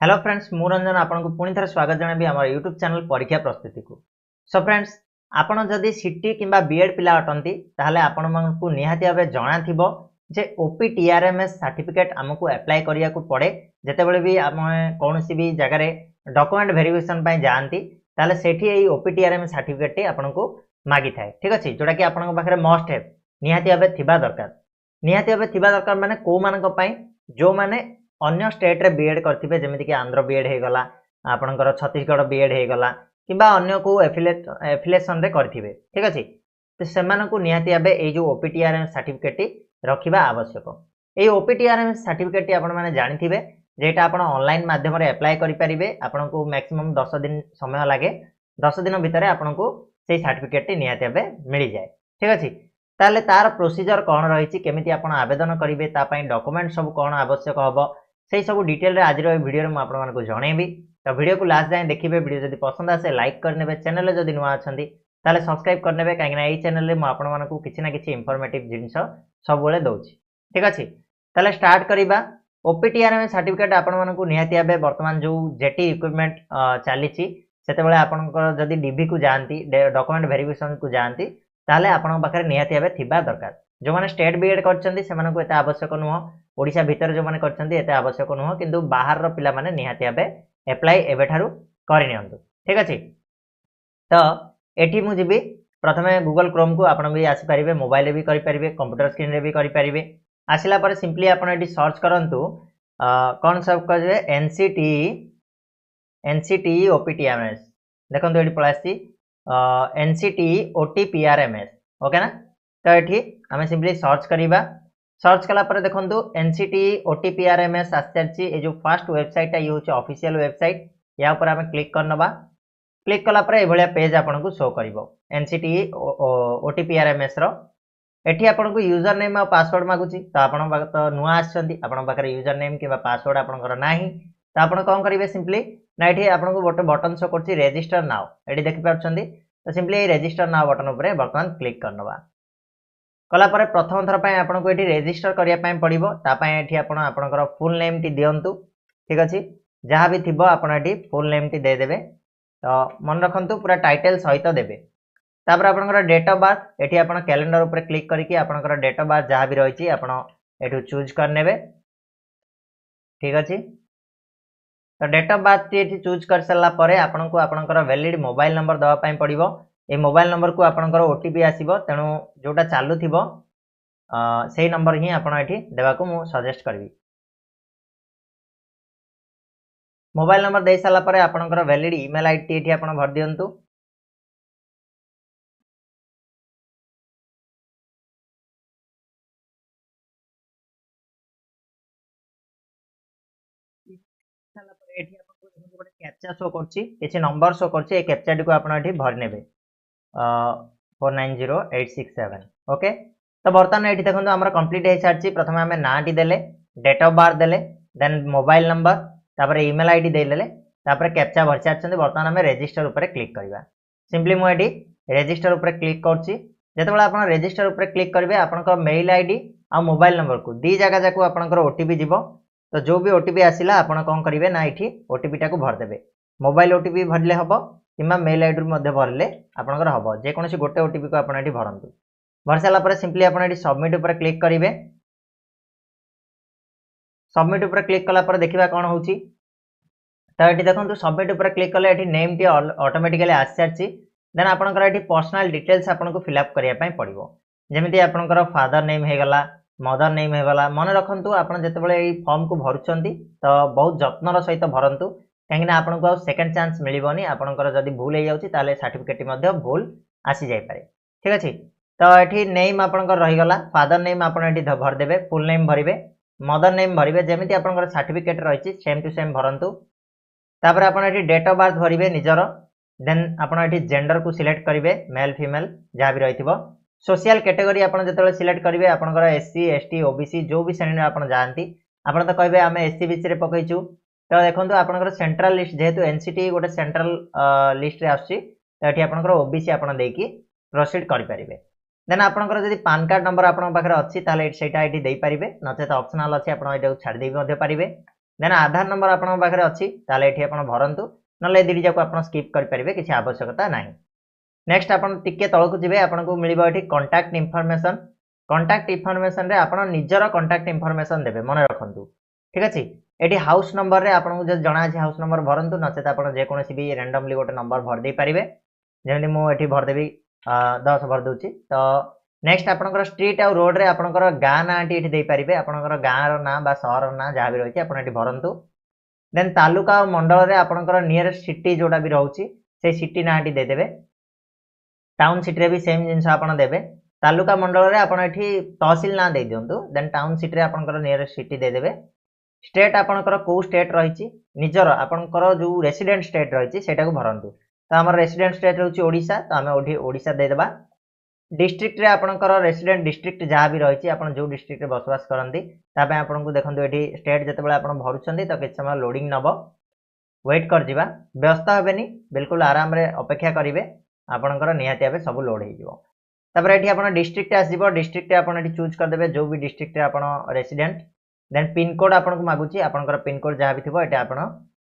Hello friends मु रंजन आपन को पुणी थे स्वागत जनाबी आम यूट्यूब चैनल परीक्षा प्रस्तुति को। सो फ्रेंड्स आपन जदि सीटी किंबा बीएड पिला अटंती ताहले आपन मानकु निहाती भाबे जणा थिबो जे ओपीटीआरएमएस सर्टिफिकेट हमकु अप्लाई करिया को पड़े जेतेबेले भी हम कोनोसी भी जगह रे डॉक्यूमेंट वेरिफिकेशन पय जानती ताहले सेठी एई ओपीटीआरएमएस सर्टिफिकेट टी आपन को मागी थाए। ठीक अछि जोटा कि आपन पाखरे मस्ट है निहाती भाबे थिबा दरकार। निहाती भाबे थिबा दरकार माने को मानक पय जो माने अन्य स्टेट रे बीएड करथिबे जेमिति कि आंध्र बीएड हे गला आपनकर छत्तीसगढ़ बीएड हे गला किबा अन्य को एफिलिएशन रे करथिबे। ठीक अछि तो सेमान को निहाती भाबे ए जो ओपीटीआरएमएस सर्टिफिकेट रखिबा आवश्यक। ए ओपीटीआरएमएस सर्टिफिकेट आपण माने जानिथिबे जेटा आपण ऑनलाइन माध्यम रे अप्लाई करि परिबे। आपण को मैक्सिमम 10 दिन समय लागे 10 दिन भितर आपण को सेही सर्टिफिकेट निहाती भाबे मिलि जाय। ठीक अछि ताले तार प्रोसीजर कोन रहिछि केमिति आपण आवेदन करिवे ता पय डॉक्यूमेंट सब कोन आवश्यक हबो से सब डिटेल रे आज वीडियो में आपण मानको जणेबी। तो वीडियो को लास्ट जाए देखिए। वीडियो जदि पसंद आसे लाइक करने चैनल जदि नुआ अछंती ताले सब्सक्राइब करने कहीं ना चैनल रे आपण मानको किछि ना किछि इंफॉर्मेटिव जिंस सब बेले दउछि। ठीक अछि ताले स्टार्ट करिबा। ओपीटीआरएमएस सर्टिफिकेट आपण मानको निहाती आबे वर्तमान जो जेटी इक्विपमेंट चलीछि सेते बेले आपनकर जदि डीबी को जानती डॉक्यूमेंट वेरिफिकेशन को जानती ताले आपण पाखरे निहाती आबे थिबा दरकार। जो माने स्टेट बीएड करछंती सेमानको एता आवश्यक नुह। ओडिशा भीतर जो माने करछंती एता आवश्यक नुह किंतु बाहर रो पिला माने निहाती आबे अप्लाई एबे थारु करि नियंतु। ठीक अछि तो एठी मु जिबी प्रथमे गूगल क्रोम को आपण भी आसी परिबे मोबाइल रे भी करि परिबे कंप्यूटर स्क्रीन रे भी करि परिबे। आसिला पर सिंपली आपण एठी सर्च करंतु कोन सब कजे एनसीटीई ओपीटीआरएमएस देखंतु एठी पळासी एनसीटीई ओटीपीआरएमएस ओके ना। तो एठी हमें सिंपली सर्च करिबा। सर्च कला पर देखंतु एनसीटीई ओटीपीआरएमएस आस्चरची ए जो फर्स्ट वेबसाइट ये होची ऑफिशियल वेबसाइट या ऊपर हमें क्लिक करनबा। क्लिक कला पर ए भलिया पेज आपन को शो करिवो एनसीटीई ओटीपीआरएमएस रो। एठी आपन को यूजर नेम और पासवर्ड मागुची तो आपन तो नुआ आछंती आपन पाखरे यूजर नेम किबा पासवर्ड आपनकर नाही तो आपन कोन करिवे सिंपली ना एठी आपन को गोटे बटन शो करची रजिस्टर नाउ एठी देखि पाछंती तो सिंपली ए रजिस्टर नाउ बटन ऊपर वर्तमान क्लिक करनबा। कला पर प्रथम थर पय आपन को एठी रजिस्टर करिया पय पड़िबो ता पय एठी आपन आपनकर फुल नेम टी दियंतु। ठीक अछि जहां भी थिबो आपन एठी फुल नेम टी दे देबे तो मन रखंतु पूरा टाइटल सहित देबे। तापर आपनकर डेट ऑफ बर्थ एठी आपन कैलेंडर ऊपर क्लिक करिकि आपनकर डेट ऑफ बर्थ जहां भी रहिछि आपन एठु चूज कर नेबे। ठीक अछि तो डेट ऑफ बर्थ एठी चूज कर सला परे आपन को आपनकर वैलिड मोबाइल नंबर दवा पय पड़िबो। ए मोबाइल नंबर को आपनकर ओटीपी आसीबो तेनु जोटा चालू थिबो सेही नंबर ही आपण एठी देबा को मु सजेस्ट करबी। मोबाइल नंबर दे साला परे आपनकर वैलिड ईमेल आईडी एठी आपण भर दियंतु। साला परे एठी आपण को गोटे कैप्चा शो करछि किछि नंबर शो करछि ए कैप्चा डी को आपण एठी भर नेबे 490867 ओके। तो बर्तमान एठी देखंतु हमर कंप्लीट हे सारछि। प्रथमे हमें नाटी देले डेट ऑफ बर्थ देले देन मोबाइल नंबर तापर ईमेल आईडी देले तापर कैप्चा भर सारछन। बर्तमान हमें रजिस्टर ऊपर क्लिक करबा। सिंपली मु एठी रजिस्टर ऊपर क्लिक करछि। जेतेबेला आपण रजिस्टर ऊपर क्लिक करबे आपनकर मेल आईडी आ मोबाइल नंबर को दी जगह जाको आपनकर ओटीपी जिवो तो जो भी ओटीपी आसिला आपण कोन करिवे ना एठी ओटीपी टाको भर देबे। मोबाइल ओटीपी भरले हबो किमा मेल आईडी मध्ये भरले आपनकर हबो जे कोनोसी गोटे ओटीपी को आपण एठी भरंतु। भर साला पर सिंपली आपण एठी सबमिट ऊपर क्लिक करिवे। सबमिट ऊपर क्लिक कला पर देखिबा कोन होउची तो एठी देखंतु सबमिट ऊपर क्लिक कले एठी नेम टी ऑटोमेटिकली आसचारची। देन आपनकर एठी पर्सनल डिटेल्स आपन को फिल अप करिया पय पड़िबो जेमिति आपनकर फादर नेम हे गला मदर नेम हे गला। मन रखंतु आपन जेतेबेले एई फॉर्म को भरुचंती तो बहुत जत्नर सहित भरंतु कहीं ना आपन को सेकंड चांस मिलिबोनी। आपनकर जदी भूल हे जाउची ताले सर्टिफिकेट मध्ये भूल आसी जाय पारे। ठीक अछि तो एठी नेम आपनकर रहि गला फादर नेम आपन एठी भर देबे फुल नेम भरिबे मदर नेम भरिबे जेमिति आपनकर सर्टिफिकेट रहिछि सेम टू सेम भरंतु। तापर आपन एठी डेट ऑफ बर्थ भरिबे निजरो देन आपन एठी जेंडर को सिलेक्ट करिवे मेल फीमेल जहां भी रहिथिबो। सोशल कैटेगरी आपन जेतेबेले सिलेक्ट करिवे आपनकर एससी एसटी ओबीसी जो भी श्रेणी आपन जानती आपन तो कहबे हमें एससी बीसी रे पकैछु। तो देखंतु आपनकर सेंट्रल लिस्ट जेहेतु एनसीटी गोटे सेंट्रल लिस्ट रे आछि तो एठी आपनकर ओबीसी आपन देकी प्रोसीड करि परिबे। देन आपनकर जदि पान कार्ड नंबर आपन पाखरे अछि ताले सेटा एठी देई परिबे नचेत ऑप्शनल अछि आपन एटा छाडी देई मध्ये परिबे। देन आधार नंबर आपन पाखरे अछि ताले एठी आपन भरंतु नले दिडी जाको आपन स्किप कर परिबे किछि आवश्यकता नाही। नेक्स्ट आपन टिके तळकु जिबे आपन को मिलिबो एठी कांटेक्ट इन्फॉर्मेशन रे आपन निजर कांटेक्ट इन्फॉर्मेशन देबे मने रखंतु ठीक अछि। एठी हाउस नंबर रे आपन को जे जणा अछि हाउस नंबर भरंतु नचेत आपन जे कोनोसी भी रैंडमली गोटे नंबर भर दे परिबे जेमि मु एठी भर देबी 10 भर दोछि। तो नेक्स्ट आपनकर स्ट्रीट आ रोड रे आपनकर गां नाटी एठी दे परिबे आपनकर गां रो ना बा शहर रो ना जहा भी रहिछि आपन एठी भरंतु। देन तालुका और मंडल रे आपनकर नियरेस्ट सिटी जोडा भी रहउछि से सिटी नाटी दे देबे। टाउन सिटी रे भी सेम जिंस आपन देबे। तालुका मंडल रे आपन एठी तहसील ना दे दियंतु। देन टाउन सिटी रे आपनकर नियरेस्ट सिटी दे देबे। स्टेट आपनकर को स्टेट रहिछि निजर आपनकर जो रेसिडेंट स्टेट रहिछि सेटा को भरंतु। तो हमर रेसिडेंट स्टेट रहउछि ओडिसा तो हमें ओठी ओडिसा दे देबा। डिस्ट्रिक्ट रे आपनकर रेसिडेंट डिस्ट्रिक्ट जहा भी रहिछि आपन जो डिस्ट्रिक्ट रे बसवास करंती तापे आपन को देखंतु एठी स्टेट जते बेला आपन भरुछंती तो किछ समय लोडिंग नबो वेट कर जिबा व्यस्त हेबेनी बिल्कुल आराम रे अपेक्षा करिवे आपनकर निहाती आबे सब लोड हे जिवो। तापर एठी आपन डिस्ट्रिक्ट आसीबो डिस्ट्रिक्ट रे आपन एठी चूज कर देबे जो भी डिस्ट्रिक्ट रे आपन रेसिडेंट। देन पिन कोड आपन को मागुची आपनकर पिन कोड जहा भी थिबो एटा आपन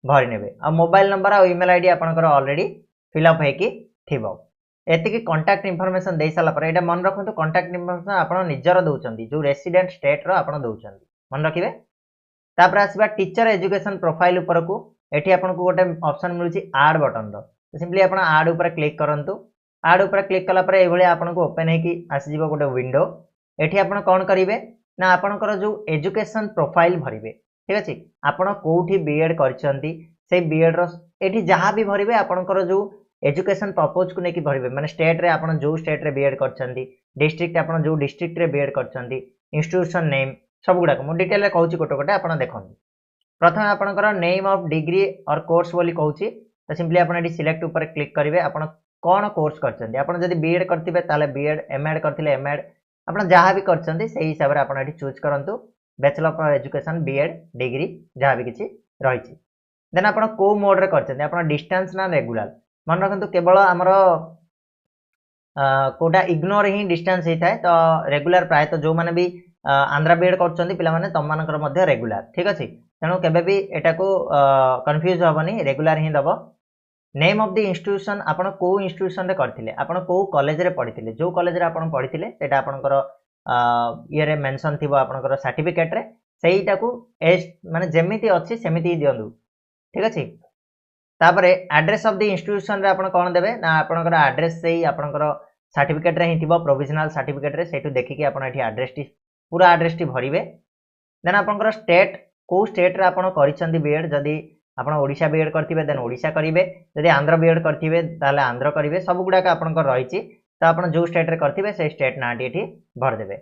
भरि नेबे। आ मोबाइल नंबर आ ईमेल आईडी आपनकर ऑलरेडी फिल अप हेकी थिबो। एतिकी कांटेक्ट इन्फॉर्मेशन दे साला पर एटा मन रखंतु कांटेक्ट इन्फॉर्मेशन आपन निजर दउचंदी जो रेसिडेंट स्टेट रो आपन दउचंदी मन रखिबे। तापर आसीबा टीचर एजुकेशन प्रोफाइल ऊपर को एठी आपन को गोटे ऑप्शन मिलुची ऐड बटन रो तो सिंपली आपन ऐड ऊपर क्लिक करंतु। ऐड ऊपर क्लिक कला पर ए भली आपन को ओपन हे कि आसी जीवो गोटे विंडो। एठी आपन कोन करिवे ना आपनकर जो एजुकेशन प्रोफाइल भरिबे ठीक अछि। आपन कोठी बीएड करछंती से बीएड रो एठी जहां भी भरिबे आपनकर जो एजुकेशन पर्पस को नेकी भरिबे माने स्टेट रे आपन जो स्टेट रे बीएड करछंती डिस्ट्रिक्ट आपन जो डिस्ट्रिक्ट रे बीएड करछंती इंस्टीट्यूशन नेम सब गुडा को मु डिटेल रे कहूची गोटे गोटे आपन देखंतु। प्रथम आपनकर नेम ऑफ डिग्री और कोर्स बोली कहूची तो सिंपली आपन एठी सिलेक्ट ऊपर क्लिक करिवे आपन कोन कोर्स करछंती आपन जदी बीएड करथिबे ताले बीएड एमएड करथिले एमएड आपन जहा भी करछंती सेही हिसाब रे आपन एठी चूज करंतु bachelor of education BEd degree जहा भी किछि रहिछि। देन आपन को मोड रे करछंती आपन डिस्टेंस ना रेगुलर मन रखंतु केवल हमर कोटा इग्नोर ही डिस्टेंस हे थाए तो रेगुलर प्राय तो जो माने भी आंध्रा बीएड करछंती पिला माने तम मानकर मध्य रेगुलर ठीक अछि। तेणु केबे भी एटा को कंफ्यूज हबनी रेगुलर ही दबो। नेम ऑफ द इंस्टीट्यूशन आपन को इंस्टीट्यूशन रे करथिले आपन को कॉलेज रे पढिथिले जो कॉलेज रे आपन पढिथिले सेटा आपनकर ये रे मेंशन थिबो आपनकर सर्टिफिकेट रे सेहीटा को एज माने जेमिति अछि सेमिति ही दियंदु ठीक अछि। तापरे एड्रेस ऑफ द इंस्टीट्यूशन रे आपन कोन देबे ना आपनकर एड्रेस सेही आपनकर सर्टिफिकेट रे ही थिबो प्रोविजनल सर्टिफिकेट रे सेटु देखि कि आपन एठी एड्रेस टी पूरा एड्रेस टी भरिबे। देन आपनकर स्टेट को स्टेट रे आपन करिसंदी बीएड जदी आपन ओडिशा बीएड करथिबे देन ओडिशा करिवे जदी आंध्र बीएड करथिबे ताले आंध्र करिवे सब गुडा का आपनकर रहिछि तो आपन जो स्टेट रे करथिबे से स्टेट नाटी एठी भर देबे।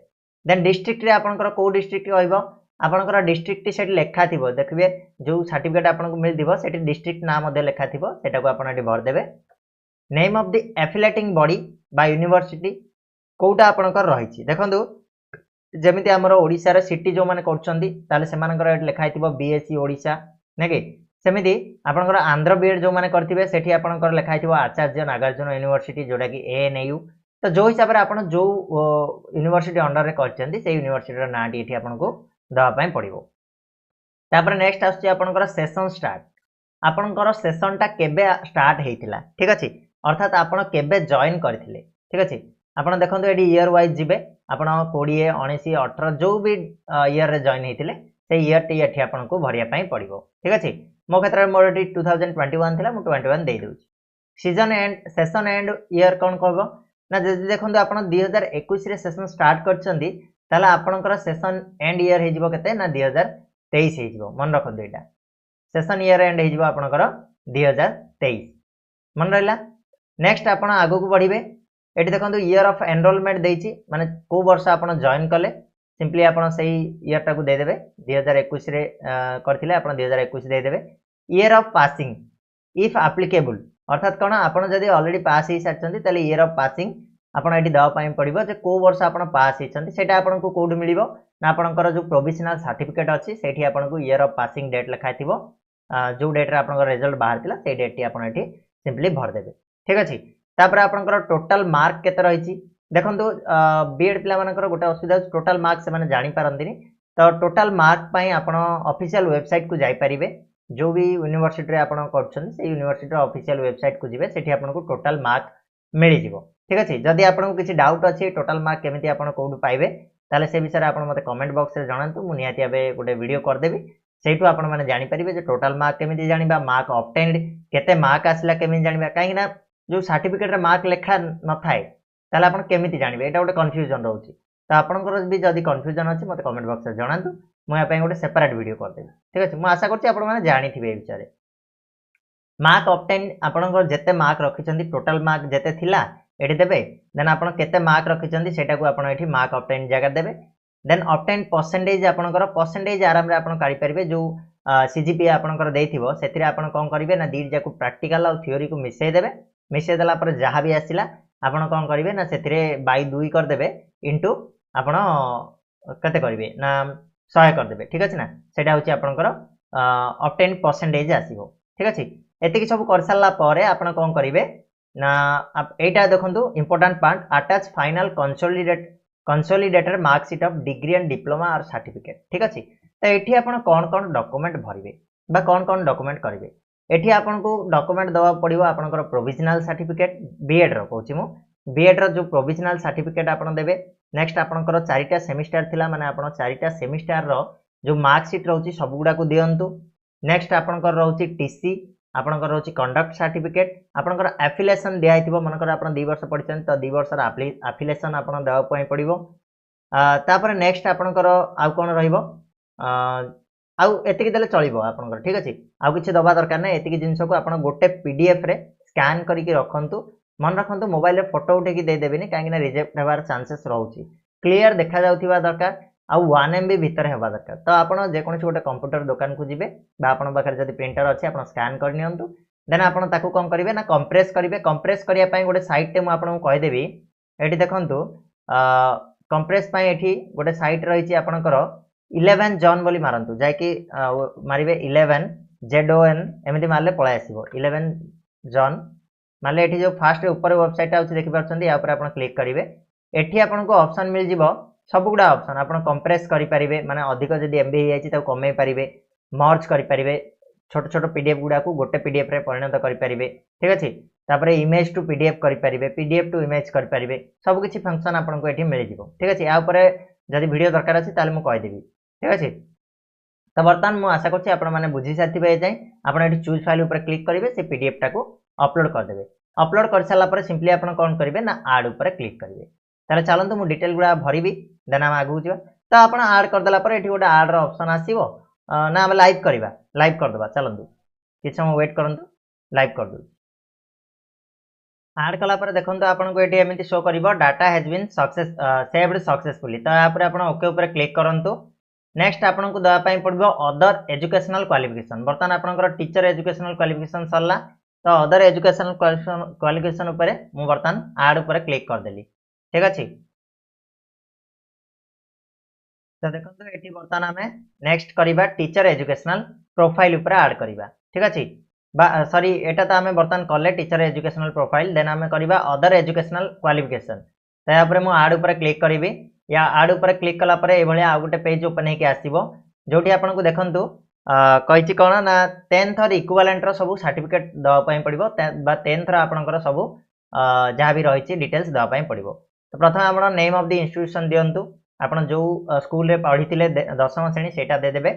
देन डिस्ट्रिक्ट रे आपनकर को डिस्ट्रिक्ट रहइबो आपनकर डिस्ट्रिक्ट सेट लेखा थिबो देखिबे जो सर्टिफिकेट आपन को मिल दिबो सेठी डिस्ट्रिक्ट नाम मध्ये लेखा थिबो सेटा को आपन एठी भर देबे। Name of the affiliating body बा यूनिवर्सिटी कोटा आपनकर रहिछि देखंतु जेमिति हमर ओडिसा रे सिटी जो माने करछंती ताले सेमानकर एठी लेखा थिबो बीएससी ओडिसा नेकी सेमिति आपनकर आंध्र बीएड जो माने करथिबे सेठी आपनकर लेखा थिबो आचार्य नागार्जुन यूनिवर्सिटी जोडा कि एएनयू तो जो हिसाब रे आपन जो यूनिवर्सिटी अंडर रे करछंती से यूनिवर्सिटी रो नाटी एठी आपन को दवा पय पड़िबो। तापर नेक्स्ट आछि आपनकर सेशन स्टार्ट आपनकर सेशन टा केबे स्टार्ट हेतिला ठीक अछि अर्थात आपन केबे जॉइन करथिले ठीक अछि। आपन देखंतु एडी ईयर वाइज जिबे आपन 20 19 18 जो भी ईयर रे जॉइन हेतिले से ईयर टी एठी आपन को भरिया पय पड़िबो ठीक अछि। मो क्षेत्र मोर एटी 2021 थिला मु 21 देइ दोछि। Season and session and year कोन कहबो ना जदी देखंतु आपन 2021 रे सेशन स्टार्ट करछंती ताला आपनकर सेशन एंड ईयर हे जिवो केते ना 2023 हे जिवो मन रखंतु एटा सेशन ईयर एंड हे जिवो आपनकर 2023 मन रहला। नेक्स्ट आपन आगो को बढ़िबे एटी देखंतु ईयर ऑफ एनरोलमेंट देछि माने को वर्ष आपन जॉइन कले सिंपली आपन सही ईयर टा को दे देबे 2021 रे करथिले आपन 2021 दे देबे। Year of passing if applicable अर्थात कोन आपन जदी ऑलरेडी पास हे साचंती तले ईयर ऑफ पासिंग आपन एटी दवा पय पड़िबो जे को वर्ष आपन पास हेचंती सेटा आपन को कोड मिलिबो ना आपनकर जो प्रोविजनल सर्टिफिकेट अछि सेठी आपन को ईयर ऑफ पासिंग डेट लिखा थिबो जो डेट रे आपनकर रिजल्ट बाहर थिला से डेट टी आपन एटी सिंपली भर देबे ठीक अछि। तापर आपनकर टोटल मार्क केते रहिछि देखंतु बीएड पिला मानकर गोटे असुविधा टोटल मार्क से माने जानि पारंतिनी तो टोटल मार्क पाई आपण ऑफिशियल वेबसाइट को जाई परिबे जो भी यूनिवर्सिटी रे आपण करछन से यूनिवर्सिटी ऑफिशियल वेबसाइट को जिवे सेठी आपण को टोटल मार्क मिली जिवो ठीक अछि जदि आपण को किछि डाउट अछि टोटल मार्क केमिति आपण कोड पाइबे ताले से विषय आपण मते कमेंट बॉक्स रे जणांतु मु नियाति आबे गोटे वीडियो कर देबी सेठु आपण माने जानि परिबे जे टोटल मार्क केमिति जानिबा मार्क ऑब्टेन्ड केते मार्क आसला केमिति जानिबा काहे ना जो सर्टिफिकेट रे मार्क लेखा न थाए ताले आपण केमिति जानिबे एटा गोटे कंफ्यूजन रहउची तो आपनकर भी जदि कंफ्यूजन अछि मते कमेंट बॉक्स रे जणांतु मु या पय गोटे सेपरेट वीडियो कर देबी ठीक अछि मु आशा करछि आपण माने जानि थिबे ए विषय मार्क ऑब्टेन आपनकर जेते मार्क रखिचंदी टोटल मार्क जेते थिला एठी देबे देन आपण केते मार्क रखिचंदी सेटा को आपण एठी मार्क ऑब्टेन जगह देबे देन ऑब्टेन परसेंटेज आपनकर परसेंटेज आराम रे आपण काढी परिबे जो सीजीपीए आपनकर देइथिबो सेथिरे आपण कोन करिवे ना दीड जाकु प्रैक्टिकल और थ्योरी को मिसै देबे मिसै देला पर जहां भी आसिला आपण कोन करिवे ना सेथिरे बाय 2 कर देबे इनटू आपण कते करिवे ना 100 कर देबे ठीक अछि ना सेटा होची आपनकर ऑब्टेन परसेंटेज आसीबो ठीक अछि एतिकी सब कर सारला परे आपण कोन करिवे ना एटा देखंतु important part attach final consolidated marksheet of degree and diploma और सर्टिफिकेट ठीक अछि तो एठी आपण कोन डॉक्यूमेंट भरिवे बा कोन डॉक्यूमेंट करिवे एठी आपण को डॉक्यूमेंट दवा पड़िबो आपनकर प्रोविजनल सर्टिफिकेट बीएड रो कहूची मु बीएड रो जो प्रोविजनल सर्टिफिकेट आपण देबे नेक्स्ट आपनकर 4टा सेमिस्टर थिला माने आपण 4टा सेमिस्टर रो जो मार्कशीट रहउची सब गुडा को दियंतु नेक्स्ट आपनकर रहउची टीसी आपनकर रहउची कंडक्ट सर्टिफिकेट आपनकर एफिलिएशन दिया हितबो मनकर आपण 2 वर्ष पढिचन तो 2 वर्ष रा एफिलिएशन आपण देवा पय पड़िबो तापर नेक्स्ट आपनकर आउ कोन रहिबो आउ एतिकी देले चलिबो आपनकर ठीक अछि आउ किछि दबा दरकार नै एतिकी जिंस को आपण गोटे पीडीएफ रे स्कैन करिकि रखंतु मन रखंतु मोबाइल रे फोटो उठेकी दे देबेनी काहे ना रिजेक्ट हेबार चांसेस रहउची क्लियर देखा जाउथिबा दरकार आउ 1 एमबी भीतर हेबा दरकार तो आपण जे कोनसी गोटे कंप्यूटर दुकान को जिवे बा आपण बाखर जदी प्रिंटर अछि आपण स्कैन कर नियंतु देन आपण ताकू कोन करिवे ना कंप्रेस करिया पय गोटे साइट टे मु आपण को कहि देबी एठी देखंतु कंप्रेस पय एठी गोटे साइट रहिछि आपणकर 11 जॉन बोली मारंतु जाय कि मारिबे 11 ZON एमिति मारले पळाय आसीबो 11 जॉन मारले एठी जो फास्ट ऊपर वेबसाइट आउछि देखि परछंदी या ऊपर आपण क्लिक करिवे एठी आपण को ऑप्शन मिल जिवो सब गुडा ऑप्शन आपण कंप्रेस करि परिबे माने अधिक जदी एमबी हे जायछि त कमे परिबे मर्ज करि परिबे छोट छोट पीडीएफ गुडा को गोटे पीडीएफ रे परिणत करि परिबे ठीक अछि तापरे इमेज टू पीडीएफ करि परिबे पीडीएफ टू इमेज करि परिबे सब किछि फंक्शन आपण को एठी मिल जिवो ठीक अछि या ऊपर जदी वीडियो दरकार अछि ताले मु कहि देबी ठीक अछि तो वर्तमान मु आशा करछि आपण माने बुझि साथिबे ए जाय आपण एठी चूज फाइल ऊपर क्लिक करिवे से पीडीएफ टा को अपलोड कर देबे अपलोड कर साला पर सिंपली आपण कोन करिवे ना ऐड ऊपर क्लिक करिवे ताले चलंतु मु डिटेल गुडा भरिबी देन हम आगु जिवा तो आपण ऐड कर देला पर एठी गोटे ऐड रो ऑप्शन आसीबो ना हम लाइव कर देबा चलंतु किछ हम वेट करंतु लाइव कर दउ ऐड कला पर देखंतु आपण को एठी एमिति शो करिवो data has been saved successfully तो या पर आपण ओके ऊपर क्लिक करंतु नेक्स्ट आपण को दवा पय पड़बो अदर एजुकेशनल क्वालिफिकेशन वर्तमान आपनकर टीचर एजुकेशनल क्वालिफिकेशन सरला तो अदर एजुकेशनल क्वालिफिकेशन ऊपर मु वर्तमान ऐड ऊपर क्लिक कर देली ठीक अछि तो देखंतु एठी वर्तमान हमें नेक्स्ट करिबा टीचर एजुकेशनल प्रोफाइल ऊपर ऐड करिबा ठीक अछि सॉरी एटा तो हमें वर्तमान करले टीचर एजुकेशनल प्रोफाइल देन हमें करिबा अदर एजुकेशनल क्वालिफिकेशन तो या पर मु ऐड ऊपर क्लिक करिबी या ऐड ऊपर क्लिक कला पर ए भलिया आ गोटे पेज ओपन हे के आसीबो जोठी आपन को देखंतु कहिछि कोन ना 10th और इक्विवेलेंट रो सब सर्टिफिकेट दवा पय पड़िबो बा 10th रो आपनकर सब जहा भी रहिछि डिटेल्स दवा पय पड़िबो तो प्रथम आपण नेम ऑफ द इंस्टीट्यूशन दियंतु आपण जो स्कूल रे पढिथिले 10th श्रेणी सेटा दे देबे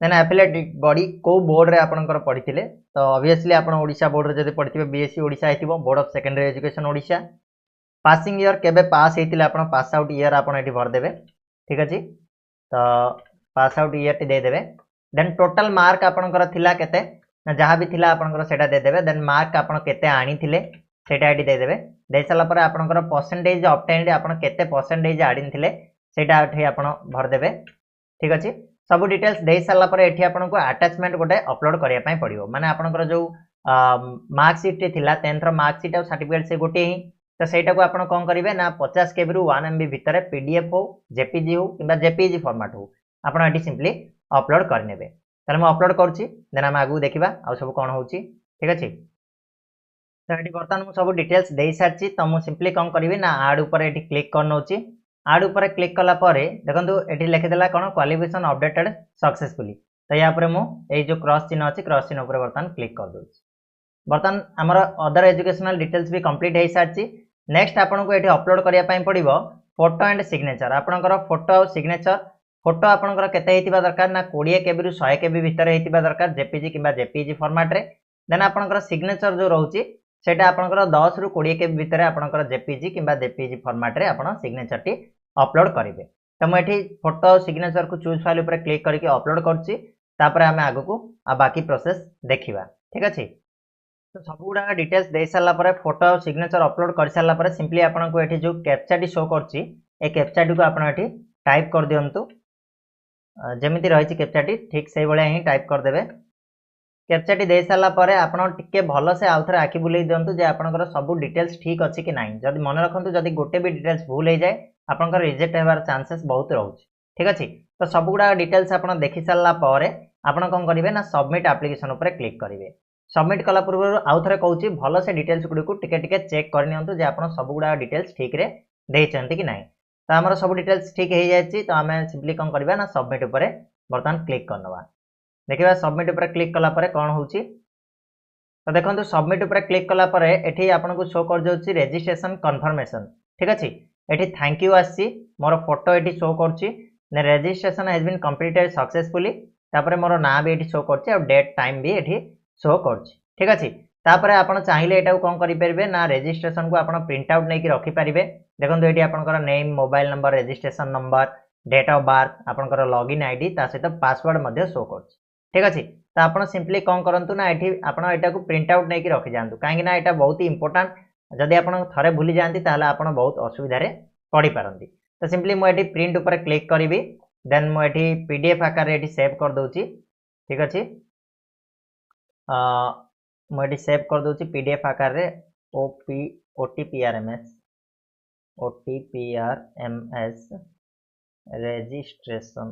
देन एफिलिएटेड बॉडी को बोर्ड रे आपनकर पढिथिले तो ऑब्वियसली आपण ओडिसा बोर्ड रे जदि पढिथिबे बीएससी ओडिसा हेतिबो board of secondary education Odisha passing year केबे पास हेतिले आपण पास आउट ईयर आपण एठी भर देबे ठीक अछि तो पास आउट ईयर टी दे देबे देन टोटल मार्क आपनकर थिला केते ना जहा भी थिला आपनकर सेटा दे देबे देन मार्क आपण केते आनी थिले सेटा एठी दे देबे दे साला पर आपनकर परसेंटेज ऑब्टेन्ड आपण केते परसेंटेज आडिन थिले सेटा एठी आपण भर देबे ठीक अछि सब डिटेल्स दे साला पर एठी आपण को अटैचमेंट गोटे अपलोड करिया पय पड़िबो माने आपनकर जो मार्क शीट रे थिला 10th रो मार्क शीट और सर्टिफिकेट से गोटे ही तो सेटा को आपण कोन करिवे ना 50 केबी रु 1 एमबी भीतर पीडीएफ हो जेपीजी हो किबा जेपीजी फॉर्मेट हो आपण एठी सिंपली अपलोड कर नेबे ताले म अपलोड करछि देन हम आगु देखिबा आ सब कोन होउछि ठीक अछि तो एठी बर्तन मु सब डिटेल्स देई सारछि तो मु सिंपली कोन करिवे ना ऐड ऊपर एठी क्लिक कर नउछि आड ऊपर क्लिक कला परे देखंतु एठी लिखिदेला कोन क्वालिफिकेशन अपडेटेड सक्सेसफुली। तो या परे मु ए जो क्रॉस चिन्ह अछि क्रॉस चिन्ह ऊपर बर्तमान क्लिक कर दोछि। बर्तमान हमर अदर एजुकेशनल डिटेल्स भी कंप्लीट हे सारछि। नेक्स्ट आपन को एठी अपलोड करिया पई पड़िबो फोटो एंड सिग्नेचर। आपनकर फोटो और सिग्नेचर फोटो आपनकर केते हेतिबा दरकार ना 20 केबी रु 100 केबी भीतर हेतिबा दरकार जेपीजी किबा जेपीजी फॉर्मेट रे। देन आपनकर सिग्नेचर जो रहउची सेटा आपनकर 10 रु 20 केबी भीतर आपनकर जेपीजी किबा जेपीजी फॉर्मेट रे आपन सिग्नेचर टी अपलोड करिवे। तो मैं एठी फोटो और सिग्नेचर को चूज फाइल ऊपर क्लिक करके अपलोड करछि। तापर हमें आगु को आ बाकी प्रोसेस देखिबा। ठीक अछि। तो सब गुडा डिटेल्स दे सारला परे फोटो और सिग्नेचर अपलोड कर सारला परे सिंपली आपन को एठी जो कैप्चा टी शो करछि ए कैप्चा टी को आपन एठी टाइप कर दियंतु। जेमिति रहिछि कैप्चा टी ठीक सेही भलिया ही टाइप कर देबे। कैप्चा टी दे सारला परे आपन टिके भलो से आउथरे आखि बुलेई दियंतु जे आपनकर सब डिटेल्स ठीक अछि कि नाही। जदि मन रखंतु जदि गोटे भी डिटेल्स भूल हे जाय आपनकर रिजेक्ट हेबार चांसेस बहुत रहउछि। ठीक अछि। तो सब गुडा डिटेल्स आपन देखि सारला परे आपन कोन करिवे ना सबमिट एप्लीकेशन ऊपर क्लिक करिवे। सबमिट कला पूर्व आउ थे कहूँ भल से डिटेल्स गुड़ी को टिके चेक करनी जे आप सब गुड़ा डिटेल्स ठीक रे देइछंती कि नहीं। तो आमर सब डिटेल्स ठीक हो जाए तो आम सिंपली कौन करवा ना सबमिट ऊपर बर्तमान क्लिक करनवा। देखिए सबमिट ऊपर क्लिक कला परे कौन होची। तो देखो सबमिट ऊपर क्लिक कला परे एठी आपन को शो कर जाउची रजिस्ट्रेशन कन्फर्मेशन। ठीक अछि। एठी थैंक यू आसी मोर फोटो एठी शो करची ने registration has been completed successfully. तापरे मोर नाम भी एठी शो करची और डेट टाइम भी एठी शो करछि। ठीक अछि। तापरे आपण चाहिले एटा को कोन करि परबे ना रजिस्ट्रेशन को आपण प्रिंट आउट नै कि रखि परिबे। देखंतु एठी आपनकर name mobile number registration number date of birth आपनकर लॉगिन आईडी ता सहित पासवर्ड मध्ये शो करछि। ठीक अछि। तो आपण सिंपली कोन करंतु ना एठी आपण एटा को प्रिंट आउट नै कि रखि जानतु काहे ना एटा बहुत ही इंपोर्टेंट। जदि आपण थरे भूली जानती ताहले आपण बहुत असुविधा रे पड़ी पारंती। तो सिंपली मु एठी प्रिंट ऊपर क्लिक करिवि देन मु एठी पीडीएफ आकार रे एठी सेव कर दोछि। ठीक अछि। मुझे सेव कर दूसरी पीडीएफ आकार रे ओटीपीआरएमएस रजिस्ट्रेशन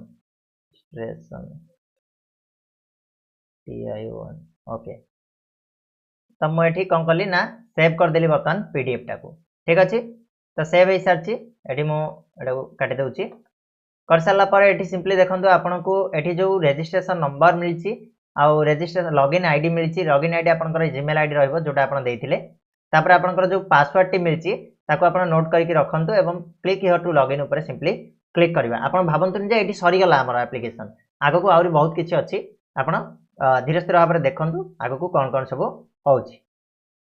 TI1 ओके। तो मुझे कौन कली ना सेव करदेली बर्तमान पीडीएफ टाको। ठीक अच्छे। तो सेव हो सारी एटी मुझे काटी दूसरी कर सारा पर एटी सिंपली देखो आपन को एटी जो रजिस्ट्रेशन नंबर मिली आउ रजिस्ट्रेशन लॉगिन आईडी मिली लॉगिन आईडी आपनकर जीमेल आईडी रहइबो जोटा आपन देइथिले। तापर आपनकर जो पासवर्ड टी मिली ताको आपन नोट करके रखंतु एवं क्लिक हियर टू लॉगिन ऊपर सिंपली क्लिक करबा। आपन भाबंतु जे एटी सरी गला हमर एप्लीकेशन आगो को आउरी बहुत किछि अछि। आपन धीरे स्थिर भाबरे देखंतु आगो को कोन कोन सब होउछि।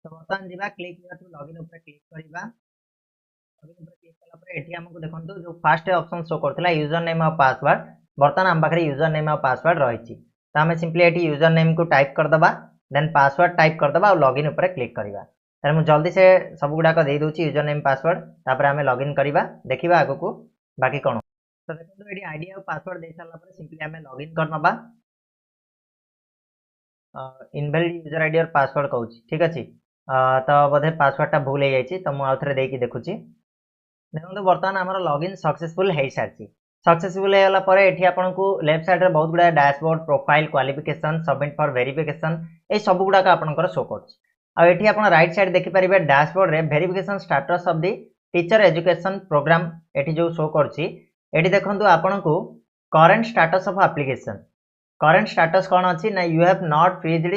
तो बर्तमान जीवा क्लिक हियर टू लॉगिन ऊपर क्लिक करबा। लॉगिन ऊपर क्लिक कला पर एटी हमको देखंतु जो फर्स्ट ऑप्शन शो करथिला यूजर नेम और पासवर्ड बर्तमान हम पाखरे यूजर नेम और पासवर्ड रहिछि। तो आम सिंपली एटी यूजर नेम को टाइप करदबा देन पासवर्ड टाइप करदबा और लॉगिन ऊपर क्लिक करबा। तारे मु जल्दी से सब गुडा को दे दोछि यूजर नेम पासवर्ड तापर आमे लॉगिन करबा देखिबा आगो को बाकी कोन। तो देखो एटी आईडी और पासवर्ड दे साला पर सिंपली आमे लॉगिन करनबा। इनवैलिड यूजर आईडी और पासवर्ड कहूछि। ठीक अछि। तो बोधे पासवर्ड टा भूल हे जाइछि तो मु आउथरे देकी देखुछि। देखो बर्तमान हमर लॉगिन सक्सेसफुल हे सारछि। सक्सेसफुल हेला परे एठी आपन को लेफ्ट साइड रे बहुत गुडा dashboard profile qualification submit for verification ए सब गुडा का आपनकर शो करछ। आ एठी आपन राइट साइड देखि परिबे डैशबोर्ड रे verification status of the teacher education program एठी जो शो करछि। एठी देखंतु आपन को current status of application current status कोन अछि ना you have not freezed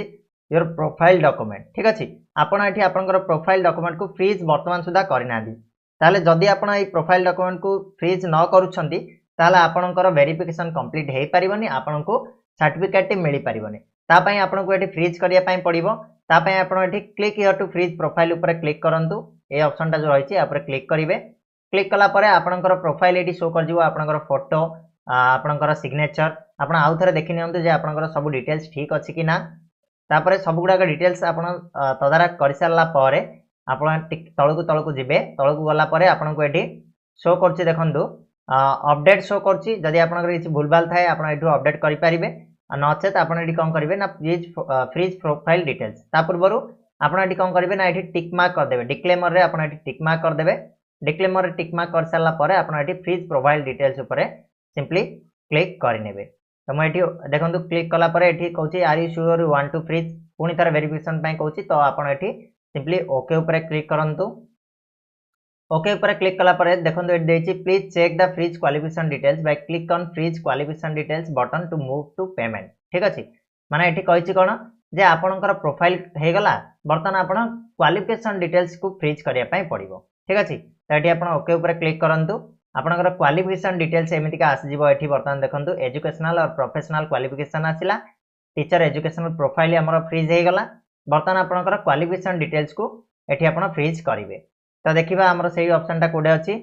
your profile document. ठीक अछि। आपन एठी आपनकर प्रोफाइल डॉक्यूमेंट को फ्रीज वर्तमान सुधा करिनादी ताले जदि आपन ए प्रोफाइल डॉक्यूमेंट को फ्रीज न करूछंती ताले आपनकर वेरिफिकेशन कंप्लीट हे परिबनी आपन को सर्टिफिकेट मिली परिबनी। ता पई आपन को एठी फ्रीज करिया पई पड़िबो। ता पई आपन एठी click here to freeze profile ऊपर क्लिक करंतु ए ऑप्शन टा जो रहिछि ऊपर क्लिक करिवे। क्लिक कला परे आपनकर प्रोफाइल एठी शो कर जिवो आपनकर फोटो आपनकर सिग्नेचर आपन आउ थरे देखि नियंतु जे आपनकर सब डिटेल्स ठीक अछि कि ना। तापरे सब गुडा के डिटेल्स आपन तदारक कर सारला परे आपन तळकु जिबे तळकु गला परे आपन को एठी शो करछि देखंतु अपडेट शो करछि। जदि आपन किछि भूलभाल थाए आपन एठु अपडेट करि परिबे नचेत आपन एठी कोन करिवे ना फ्रीज प्रोफाइल डिटेल्स ता पूर्वरु आपन एठी कोन करिवे ना एठी टिक मार्क कर देबे डिक्लेमर रे आपन एठी टिक मार्क कर देबे। डिक्लेमर रे टिक मार्क कर सारला परे आपन एठी फ्रीज प्रोफाइल डिटेल्स ऊपर सिंपली क्लिक करि नेबे। तो मैं एठी देखंतु क्लिक कला परे एठी कहूछि are you sure you want to freeze पुनी तार वेरिफिकेशन पई कहूछि। तो आपन एठी सिंपली ओके ऊपर क्लिक करंतु। ओके ऊपर क्लिक कला पर देखो ये देछि please check the freeze qualification details by click on freeze qualification details button to move to payment. ठीक अछि माने एठी कहिछि कोन जे आपनकर प्रोफाइल हे गला बर्तन आपण क्वालिफिकेशन डिटेल्स को फ्रीज करिया पई पड़िबो। ठीक अछि तो एठी आपण ओके ऊपर क्लिक करंतु आपनकर क्वालिफिकेशन डिटेल्स एमिति का आसी जिवो एठी बर्तन देखंतु एजुकेशनल और प्रोफेशनल क्वालिफिकेशन आसिला टीचर एजुकेशनल प्रोफाइल हमर फ्रीज हे गला बर्तन आपनकर क्वालिफिकेशन डिटेल्स को एठी आपण फ्रीज करिवे। तो देखिबा हमर सेही ऑप्शनटा कोडे अछि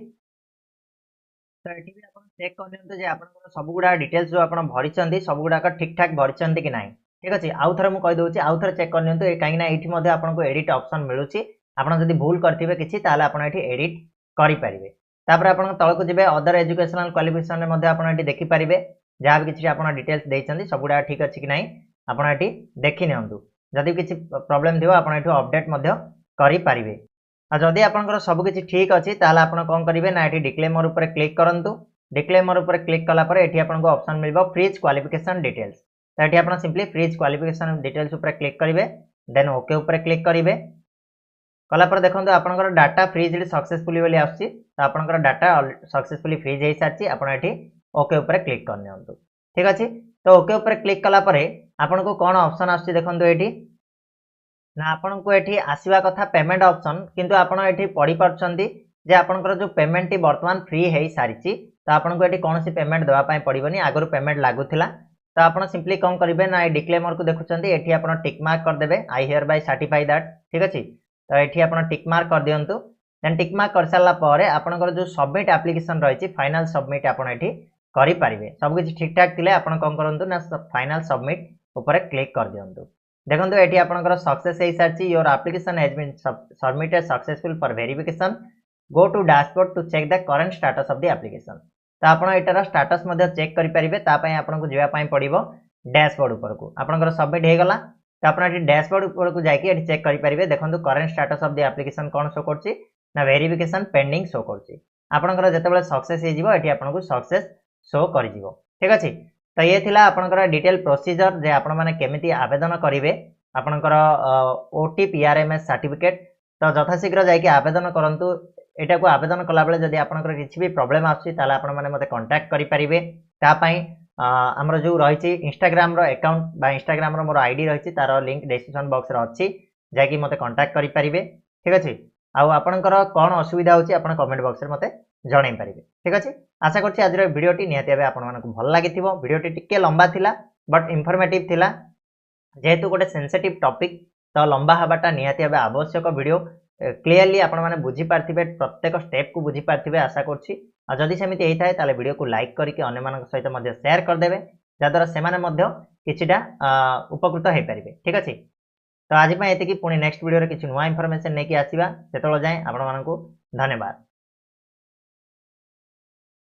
तो एठी भी आपण चेक करनियंतु जे आपनकर सब गुडा डिटेल्स जो आपण भरिचंदी सब गुडा का ठीक ठाक भरिचंदी कि नाही। ठीक अछि आउ थरे मु कहि दोछि आउ थरे चेक करनियंतु ए काईना एठी मध्ये आपनको एडिट ऑप्शन मिलुछि आपण जदी भूल करथिबे किछि ताले आपण एठी एडिट करि परिबे। तापर आपण तळको जिबे अदर एजुकेशनल क्वालिफिकेशन ने मध्ये आपण एठी देखि परिबे जहा भी किछि आपण डिटेल्स देइचंदी सब गुडा ठीक अछि कि नाही आपण एठी देखि नियंतु जदी किछि प्रॉब्लम दिबो आपण एठी अपडेट मध्ये करि परिबे। जदि आपनकर सब किछि ठीक अछि ताले आपण कोन करिवे ना एठी डिक्लेमर ऊपर क्लिक करंतु डिक्लेमर ऊपर क्लिक कला पर एठी आपनको ऑप्शन मिलबो फ्रीज क्वालिफिकेशन डिटेल्स तो एठी आपण सिंपली फ्रीज क्वालिफिकेशन डिटेल्स ऊपर क्लिक करिवे देन ओके ऊपर क्लिक करिवे कला पर देखंतु आपनकर डाटा फ्रीज सक्सेसफुली बोली आछि तो आपनकर डाटा सक्सेसफुली फ्रीज हे साछि आपण एठी ओके ऊपर क्लिक करनियंतु। ठीक अछि तो ओके ऊपर क्लिक कला पर आपनको कोन ऑप्शन आछि देखंतु एठी ना आपण को एठी आसीबा कथा पेमेंट ऑप्शन किंतु आपण एठी पढी परछंती जे आपनकर जो पेमेंट टी वर्तमान फ्री हेई सारिची तो आपण को एठी कोनसी पेमेंट देबा पई पड़िबनी आगरु पेमेंट लागुथिला तो आपण सिंपली कोन करिवे ना डिक्लेमर को देखुचंती एठी आपण टिक मार्क कर देबे I hear bye certify that. ठीक अछि तो एठी आपण टिक मार्क कर दियंतु देन टिक मार्क कर साला पारे आपनकर जो सबमिट एप्लीकेशन रहिची फाइनल सबमिट आपण एठी करि परिबे सब किछि ठीक ठाक थिले आपण कोन करंतु ना फाइनल सबमिट ऊपर क्लिक कर दियंतु देखंतु एठी आपनकर सक्सेस हे सारची your application has been submitted successful for verification go to dashboard to check the current status of the application तो आपण एटार स्टेटस मध्ये चेक करि परिबे ता पई आपनको जिवा पई पड़िबो डैशबोर्ड ऊपर को आपनकर सबमिट हे गला तो आपण एठी डैशबोर्ड ऊपर को जाई कि एठी चेक करि परिबे देखंतु current status of the application cone show करची ना वेरिफिकेशन पेंडिंग शो करची आपनकर जेतेबेले सक्सेस हे जिवो एठी आपनको सक्सेस शो करि जिवो। ठीक अछि तो ये थिला आपनकर डिटेल प्रोसीजर जे आपण माने केमिति आवेदन करिवे आपनकर ओटी पीआरएमएस सर्टिफिकेट तो यथाशीघ्र जाई कि आवेदन करंतु एटा को आवेदन कला बेले जदी आपनकर किछि भी प्रॉब्लम आछि ताला आपण माने मते कांटेक्ट करि परिबे ता पई हमर जो रहिछि इंस्टाग्राम रो अकाउंट बा इंस्टाग्राम रो मोर आईडी रहिछि तार लिंक डिस्क्रिप्शन बॉक्स रे अछि जाई कि मते कांटेक्ट करि परिबे। ठीक अछि आ आपनकर कोन असुविधा होछि आपण कमेंट बॉक्स रे मते जणाई परिबे। ठीक अछि आशा करछि आज रो वीडियोटी निहाती भाबे आपण मानकु भल लागिथिबो वीडियोटी टिके लंबा थिला बट इंफॉर्मेटिव थिला जेहेतु गोटे सेंसिटिव टॉपिक तो लंबा हबाटा निहाती भाबे आवश्यक वीडियो क्लियरली आपण माने बुझी पारथिबे प्रत्येक स्टेप को बुझी पारथिबे आशा करछि आ जदि सेमिति एई थाए ताले वीडियो को लाइक करके अन्य मानक सहित मध्ये शेयर कर देबे जादरा सेमाने मध्ये किछिटा उपकृत हे परिबे। ठीक अछि तो आज पय एतिकी पुनी नेक्स्ट वीडियो रे किछि नुवा इंफॉर्मेशन नेकी आसीबा सेतolo जाय आपण मानकु धन्यवाद।